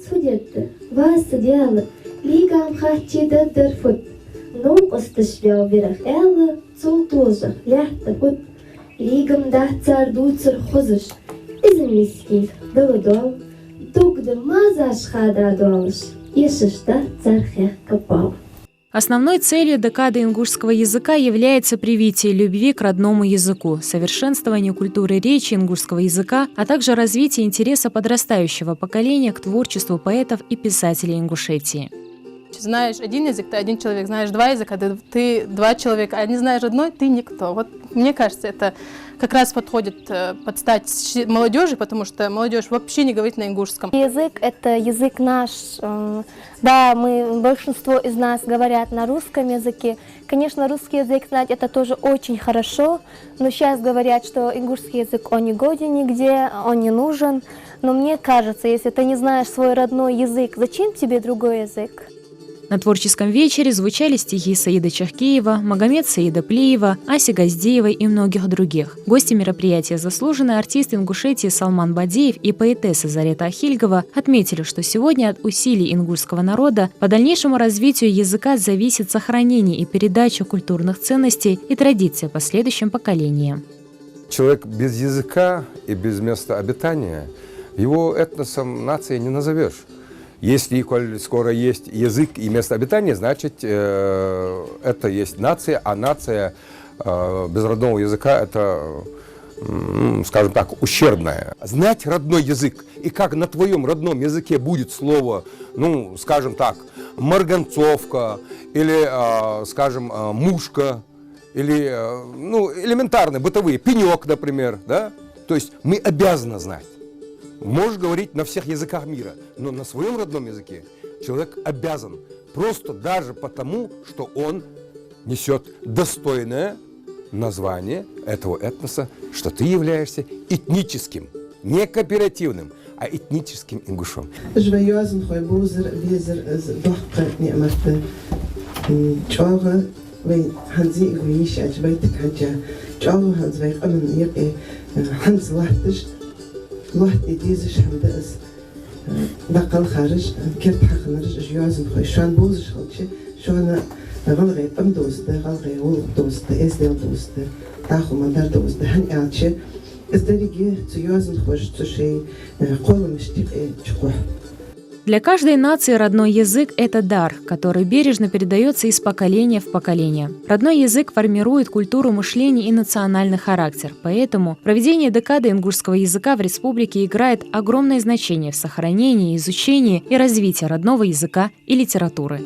судетты, вас дело, лигам хачида дерфут, ног осташвел вверх, элла цул тоже, лягта фут, лигам да цар дуцар хозыш, изен мискит, долодол, дугда мазаш хада долыш, ешешта цар хех копал. Основной целью декады ингушского языка является привитие любви к родному языку, совершенствование культуры речи ингушского языка, а также развитие интереса подрастающего поколения к творчеству поэтов и писателей Ингушетии. Знаешь один язык, ты один человек, знаешь два языка, ты два человека, а не знаешь одной, ты никто. Вот мне кажется, это как раз подходит под стать молодежи, потому что молодежь вообще не говорит на ингушском. Язык – это язык наш. Да, большинство из нас говорят на русском языке. Конечно, русский язык знать – это тоже очень хорошо, но сейчас говорят, что ингушский язык, он не годен нигде, он не нужен. Но мне кажется, если ты не знаешь свой родной язык, зачем тебе другой язык? На творческом вечере звучали стихи Саида Чахкеева, Магомед Саида Плиева, Аси Газдеевой и многих других. Гости мероприятия, заслуженный артист Ингушетии Салман Бадеев и поэтесса Зарета Ахильгова, отметили, что сегодня от усилий ингушского народа по дальнейшему развитию языка зависит сохранение и передача культурных ценностей и традиций последующим поколениям. Человек без языка и без места обитания, его этносом нации не назовешь. Если, коль скоро есть язык и место обитания, значит, это есть нация, а нация без родного языка – это, скажем так, ущербная. Знать родной язык, и как на твоем родном языке будет слово, ну, скажем так, марганцовка, или, скажем, мушка, или, ну, элементарные, бытовые, пенек, например, да? То есть мы обязаны знать. Можешь говорить на всех языках мира, но на своем родном языке человек обязан. Просто даже потому, что он несет достойное название этого этноса, что ты являешься этническим, не кооперативным, а этническим ингушом. الواحد يديزش حمدأس دقل خارج كرت حقنرج جوازن خوي شان بوزش خلشة شو أنا غلغي أم دوست غلغي ول دوست إزدل دوست تاخو مدار دوست هن أعطشة إزدريجي تجوازن خوش تشي قول مشتيق تشقوح. Для каждой нации родной язык – это дар, который бережно передается из поколения в поколение. Родной язык формирует культуру мышления и национальный характер, поэтому проведение декады ингушского языка в республике играет огромное значение в сохранении, изучении и развитии родного языка и литературы.